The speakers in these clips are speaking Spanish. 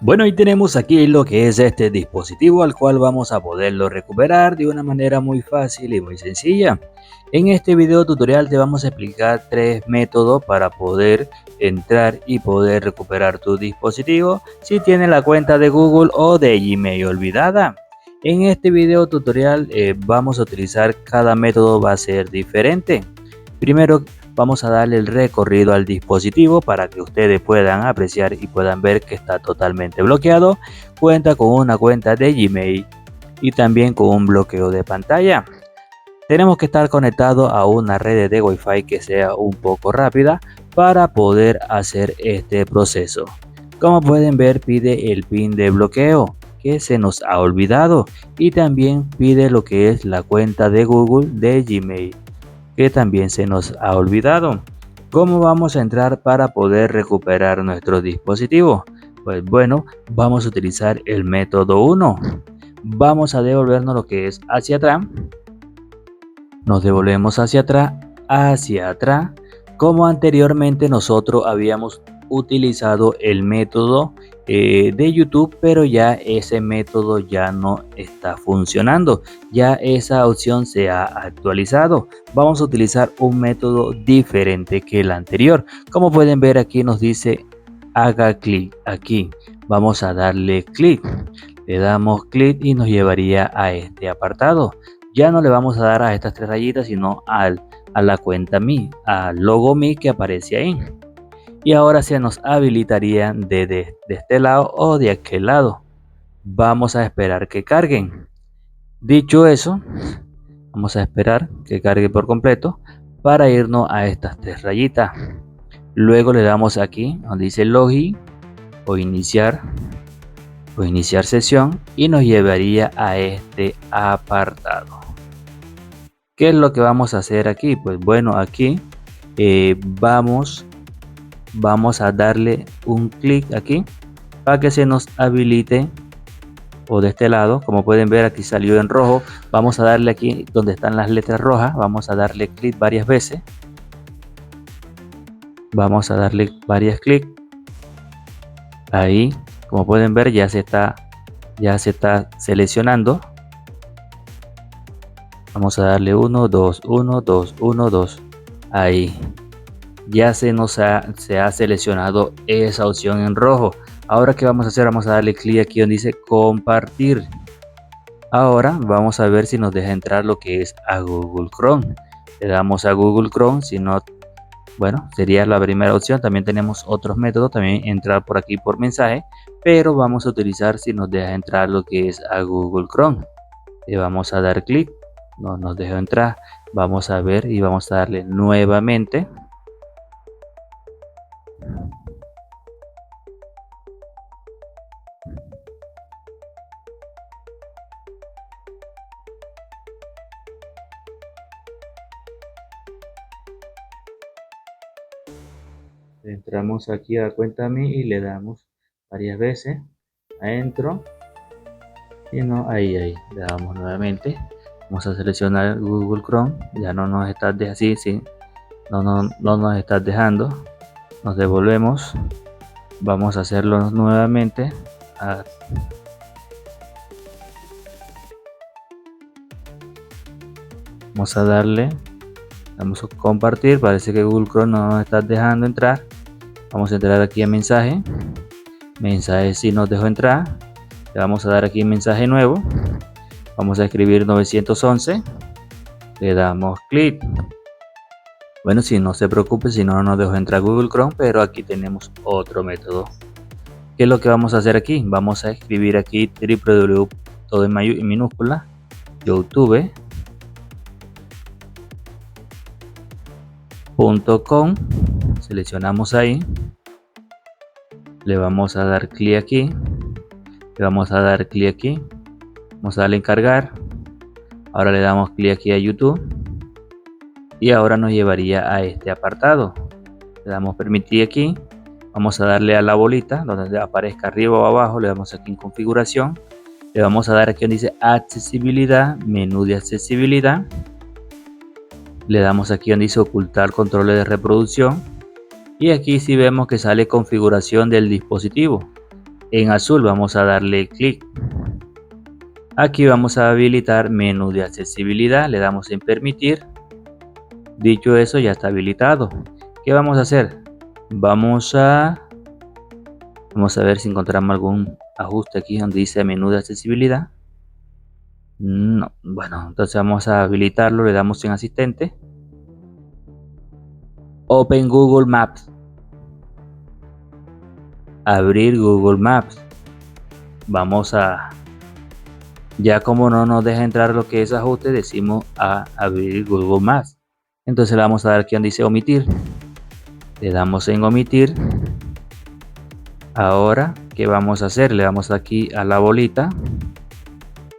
Bueno, y tenemos aquí lo que es este dispositivo al cual vamos a poderlo recuperar de una manera muy fácil y muy sencilla. En este video tutorial te vamos a explicar tres métodos para poder entrar y poder recuperar tu dispositivo si tienes la cuenta de Google o de Gmail olvidada. En este video tutorial vamos a utilizar cada método, va a ser diferente. Primero vamos a darle el recorrido al dispositivo para que ustedes puedan apreciar y puedan ver que está totalmente bloqueado. Cuenta con una cuenta de Gmail y también con un bloqueo de pantalla. Tenemos que estar conectados a una red de Wi-Fi que sea un poco rápida para poder hacer este proceso. Como pueden ver, pide el PIN de bloqueo que se nos ha olvidado y también pide lo que es la cuenta de Google de Gmail que también se nos ha olvidado. ¿Cómo vamos a entrar para poder recuperar nuestro dispositivo? Pues bueno, vamos a utilizar el método 1. Vamos a devolvernos lo que es hacia atrás. Nos devolvemos hacia atrás, como anteriormente nosotros habíamos utilizado el método de YouTube, pero ya ese método ya no está funcionando, ya esa opción se ha actualizado. Vamos a utilizar un método diferente que el anterior. Como pueden ver, aquí nos dice haga clic aquí. Vamos a darle clic, le damos clic y nos llevaría a este apartado. Ya no le vamos a dar a estas tres rayitas, sino a la cuenta Mi, al logo Mi que aparece ahí. Y ahora se nos habilitaría de este lado o de aquel lado. Vamos a esperar que carguen. Dicho eso, vamos a esperar que cargue por completo para irnos a estas tres rayitas. Luego le damos aquí donde dice Login o iniciar sesión y nos llevaría a este apartado. ¿Qué es lo que vamos a hacer aquí? Pues bueno, aquí vamos a darle un clic aquí para que se nos habilite, o de este lado, como pueden ver aquí salió en rojo. Vamos a darle aquí donde están las letras rojas, vamos a darle clic varias veces. Vamos a darle varias clics. Ahí, como pueden ver, ya se está seleccionando. Vamos a darle 1, 2, 1, 2, 1, 2. Ahí. Ya se ha seleccionado esa opción en rojo. Ahora, ¿qué vamos a hacer? Vamos a darle clic aquí donde dice compartir. Ahora vamos a ver si nos deja entrar lo que es a Google Chrome. Le damos a Google Chrome. Si no, bueno, sería la primera opción. También tenemos otros métodos. También entrar por aquí por mensaje. Pero vamos a utilizar si nos deja entrar lo que es a Google Chrome. Le vamos a dar clic. No nos dejó entrar. Vamos a ver y vamos a darle nuevamente. Entramos aquí a cuenta Mi y le damos varias veces adentro y no, ahí le damos nuevamente. Vamos a seleccionar Google Chrome. Ya no nos está dejando así, sí, no nos está dejando. Nos devolvemos. Vamos a hacerlo nuevamente. Vamos a darle, vamos a compartir. Parece que Google Chrome no nos está dejando entrar. Vamos a entrar aquí a mensaje. Mensaje sí nos dejó entrar. Le vamos a dar aquí mensaje nuevo. Vamos a escribir 911. Le damos clic. Bueno, si no se preocupe, si no nos dejó entrar Google Chrome, pero aquí tenemos otro método. ¿Qué es lo que vamos a hacer aquí? Vamos a escribir aquí www, todo en minúscula, youtube.com. Seleccionamos ahí. Le vamos a dar clic aquí. Le vamos a dar clic aquí. Vamos a darle en cargar. Ahora le damos clic aquí a YouTube. Y ahora nos llevaría a este apartado. Le damos permitir aquí. Vamos a darle a la bolita donde aparezca arriba o abajo. Le damos aquí en configuración. Le vamos a dar aquí donde dice accesibilidad, menú de accesibilidad. Le damos aquí donde dice ocultar controles de reproducción. Y aquí sí vemos que sale configuración del dispositivo. En azul vamos a darle clic. Aquí vamos a habilitar menú de accesibilidad, le damos en permitir. Dicho eso, ya está habilitado. ¿Qué vamos a hacer? Vamos a ver si encontramos algún ajuste aquí donde dice menú de accesibilidad. No, bueno, entonces vamos a habilitarlo, le damos en asistente. Open Google Maps. Abrir Google Maps. Vamos a, ya como no nos deja entrar lo que es ajuste, decimos a abrir Google Maps. Entonces le vamos a dar aquí donde dice omitir. Le damos en omitir. Ahora, ¿qué vamos a hacer? Le damos aquí a la bolita.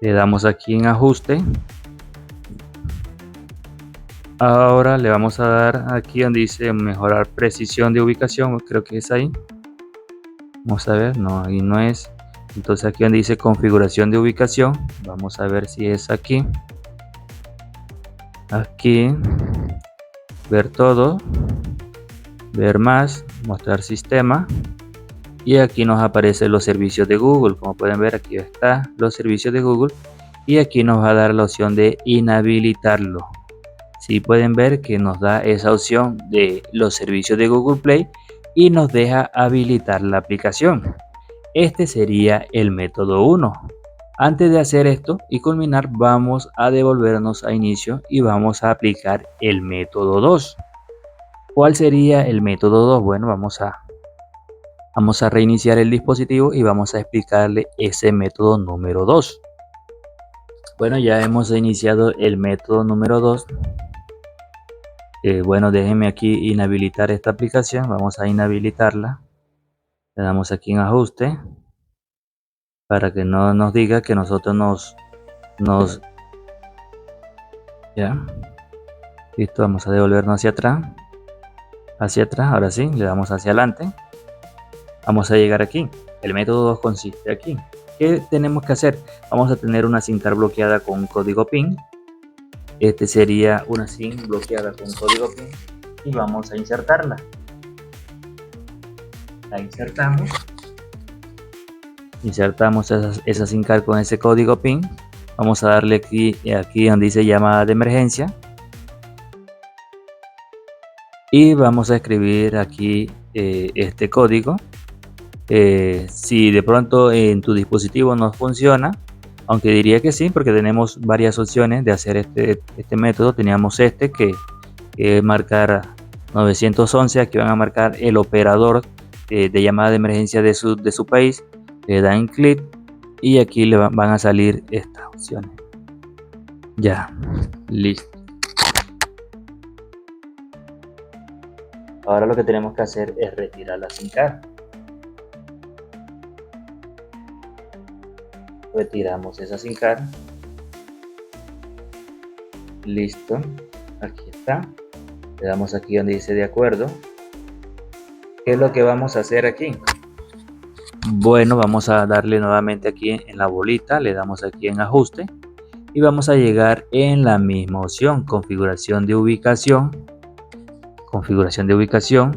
Le damos aquí en ajuste. Ahora le vamos a dar aquí donde dice mejorar precisión de ubicación. Creo que es ahí. Vamos a ver, no, ahí no es. Entonces aquí donde dice configuración de ubicación, vamos a ver si es aquí. Aquí, ver todo, ver más, mostrar sistema. Y aquí nos aparecen los servicios de Google. Como pueden ver, aquí está los servicios de Google. Y aquí nos va a dar la opción de inhabilitarlo. Si pueden ver que nos da esa opción de los servicios de Google Play y nos deja habilitar la aplicación. Este sería el método 1. Antes de hacer esto y culminar, vamos a devolvernos a inicio y vamos a aplicar el método 2. ¿Cuál sería el método 2? Bueno, vamos a reiniciar el dispositivo y vamos a explicarle ese método número 2. Bueno, ya hemos iniciado el método número 2. Bueno, déjenme aquí inhabilitar esta aplicación. Vamos a inhabilitarla. Le damos aquí en ajuste para que no nos diga que nosotros ya. Listo, vamos a devolvernos hacia atrás. Ahora sí, le damos hacia adelante. Vamos a llegar aquí. El método 2 consiste aquí. ¿Qué tenemos que hacer? Vamos a tener una SIM card bloqueada con un código PIN. Este sería una SIM bloqueada con código PIN y vamos a insertarla. La insertamos. Insertamos esa SIM card con ese código PIN. Vamos a darle aquí donde dice llamada de emergencia. Y vamos a escribir aquí este código. Si de pronto en tu dispositivo no funciona, aunque diría que sí, porque tenemos varias opciones de hacer este método. Teníamos que marcar 911, aquí van a marcar el operador de llamada de emergencia de su país. Le dan clic y aquí le van a salir estas opciones. Ya, listo. Ahora lo que tenemos que hacer es retirar la SIM card. Retiramos esa SIM card. Listo, aquí está. Le damos aquí donde dice de acuerdo. ¿Qué es lo que vamos a hacer aquí? Bueno, vamos a darle nuevamente aquí en la bolita, le damos aquí en ajuste y vamos a llegar en la misma opción, configuración de ubicación.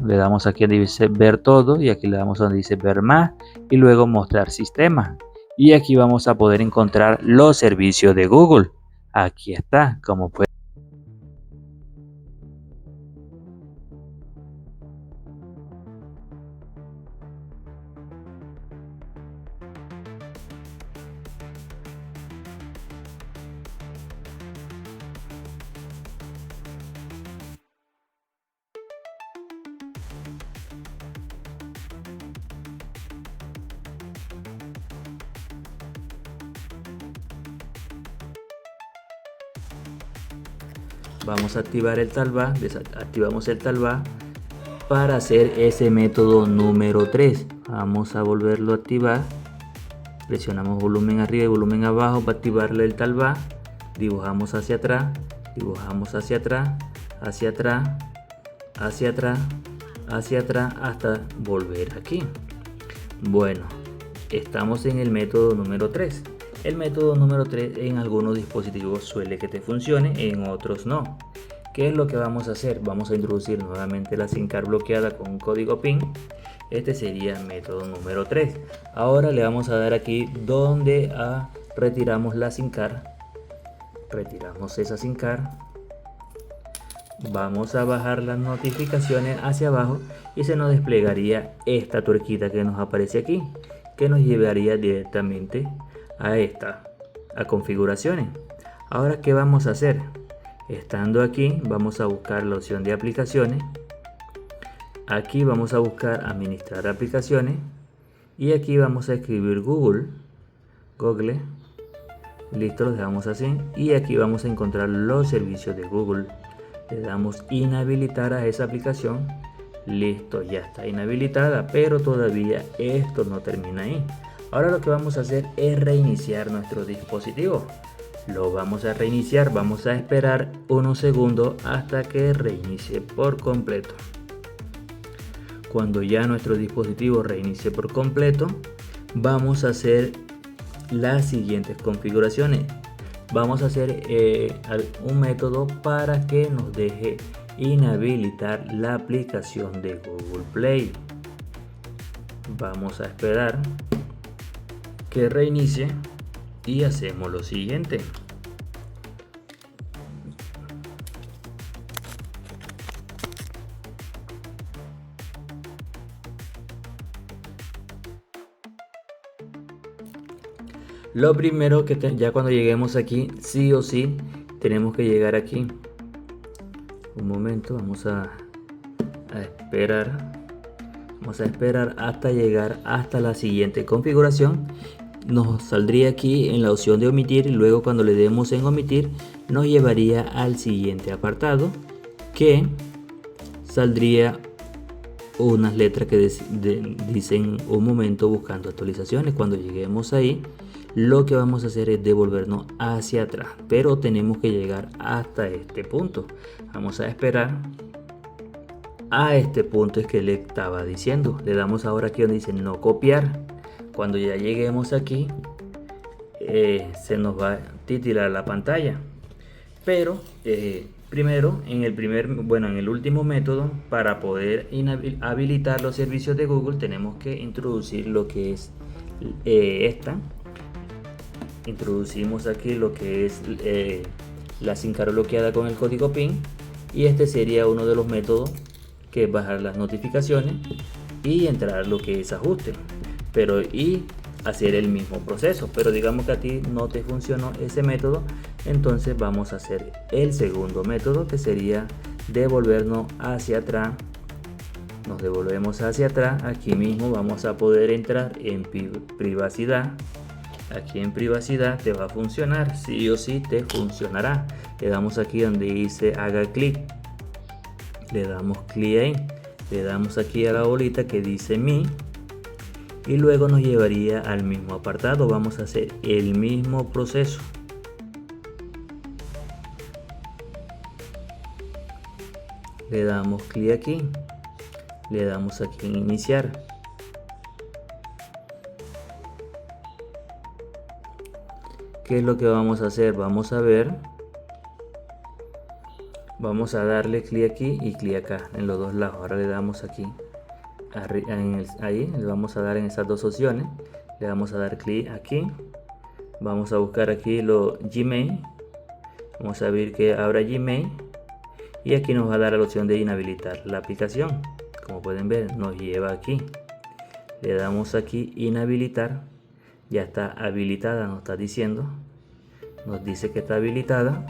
Le damos aquí donde dice ver todo y aquí le damos donde dice ver más y luego mostrar sistema. Y aquí vamos a poder encontrar los servicios de Google. Aquí está, como pueden. Vamos a activar el talba, desactivamos el talba para hacer ese método número 3. Vamos a volverlo a activar. Presionamos volumen arriba y volumen abajo para activarle el talba. Dibujamos hacia atrás, hacia atrás, hacia atrás, hacia atrás, hacia atrás hasta volver aquí. Bueno, estamos en el método número 3. El método número 3 en algunos dispositivos suele que te funcione, en otros no. ¿Qué es lo que vamos a hacer? Vamos a introducir nuevamente la SIM card bloqueada con un código PIN Este sería el método número 3. Ahora le vamos a dar aquí donde retiramos la SIM card. Retiramos esa SIM card. Vamos a bajar las notificaciones hacia abajo y se nos desplegaría esta tuerquita que nos aparece aquí, que nos llevaría directamente a configuraciones. Ahora, ¿qué vamos a hacer? Estando aquí, vamos a buscar la opción de aplicaciones. Aquí vamos a buscar administrar aplicaciones y aquí vamos a escribir Google. Listo, lo dejamos así y aquí vamos a encontrar los servicios de Google. Le damos inhabilitar a esa aplicación. Listo, ya está inhabilitada, pero todavía esto no termina ahí. Ahora lo que vamos a hacer es reiniciar nuestro dispositivo. Lo vamos a reiniciar, vamos a esperar unos segundos hasta que reinicie por completo. Cuando ya nuestro dispositivo reinicie por completo, vamos a hacer las siguientes configuraciones. Vamos a hacer un método para que nos deje inhabilitar la aplicación de Google Play. Vamos a esperar que reinicie y hacemos lo siguiente. Lo primero que ya cuando lleguemos aquí, sí o sí, tenemos que llegar aquí. Un momento, vamos a esperar. Vamos a esperar hasta llegar hasta la siguiente configuración. Nos saldría aquí en la opción de omitir y luego cuando le demos en omitir nos llevaría al siguiente apartado, que saldría unas letras que dicen un momento buscando actualizaciones. Cuando lleguemos ahí, lo que vamos a hacer es devolvernos hacia atrás, pero tenemos que llegar hasta este punto. Vamos a esperar a este punto, es que le estaba diciendo. Le damos ahora aquí donde dice no copiar. Cuando ya lleguemos aquí, se nos va a titilar la pantalla, pero primero en el último método, para poder habilitar los servicios de Google, tenemos que introducir lo que es introducimos aquí lo que es la SIM card bloqueada con el código PIN, y este sería uno de los métodos, que es bajar las notificaciones y entrar lo que es ajuste, y hacer el mismo proceso. Pero digamos que a ti no te funcionó ese método, entonces vamos a hacer el segundo método, que sería devolvernos hacia atrás. Nos devolvemos hacia atrás. Aquí mismo vamos a poder entrar en privacidad. Aquí en privacidad te va a funcionar, sí o sí te funcionará. Le damos aquí donde dice haga clic, le damos clic ahí, le damos aquí a la bolita que dice mi, y luego nos llevaría al mismo apartado. Vamos a hacer el mismo proceso. Le damos clic aquí, le damos aquí en iniciar. ¿Qué es lo que vamos a hacer? Vamos a ver. Vamos a darle clic aquí y clic acá en los dos lados. Ahora le damos aquí ahí, le vamos a dar en esas dos opciones. Le vamos a dar clic aquí. Vamos a buscar aquí Gmail. Vamos a ver que abra Gmail. Y aquí nos va a dar la opción de inhabilitar la aplicación. Como pueden ver, nos lleva aquí. Le damos aquí inhabilitar. Ya está habilitada, nos está diciendo. Nos dice que está habilitada.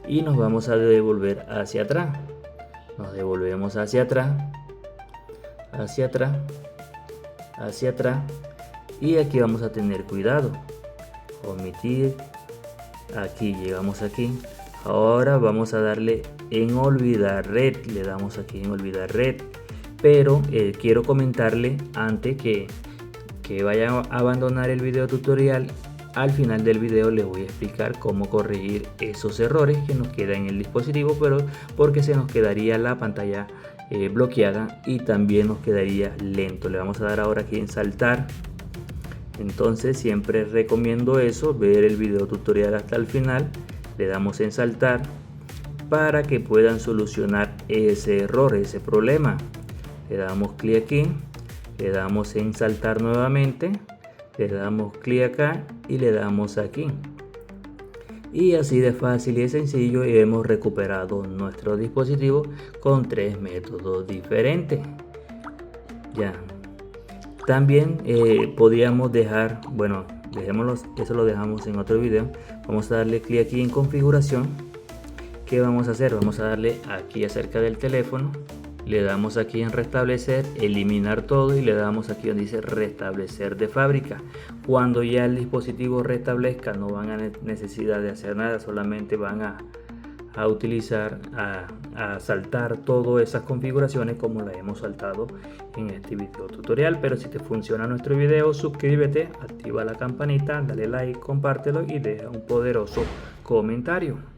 Y nos vamos a devolver hacia atrás. Nos devolvemos hacia atrás. Hacia atrás. Hacia atrás. Y aquí vamos a tener cuidado. Omitir. Aquí llegamos aquí. Ahora vamos a darle en olvidar red. Le damos aquí en olvidar red. Pero quiero comentarle antes que vaya a abandonar el video tutorial. Al final del video les voy a explicar cómo corregir esos errores que nos quedan en el dispositivo, pero porque se nos quedaría la pantalla bloqueada y también nos quedaría lento. Le vamos a dar ahora aquí en saltar. Entonces siempre recomiendo eso, ver el video tutorial hasta el final. Le damos en saltar para que puedan solucionar ese error, ese problema. le damos clic aquí, le damos en saltar nuevamente, le damos clic acá y le damos aquí. Y así de fácil y de sencillo hemos recuperado nuestro dispositivo con 3 métodos diferentes. Ya. También podríamos dejar, bueno, dejémoslo, eso lo dejamos en otro video. Vamos a darle clic aquí en configuración. ¿Qué vamos a hacer? Vamos a darle aquí acerca del teléfono, le damos aquí en restablecer, eliminar todo y le damos aquí donde dice restablecer de fábrica. Cuando ya el dispositivo restablezca no van a necesidad de hacer nada, solamente van a utilizar, a saltar todas esas configuraciones como las hemos saltado en este video tutorial. Pero si te funciona nuestro video, suscríbete, activa la campanita, dale like, compártelo y deja un poderoso comentario.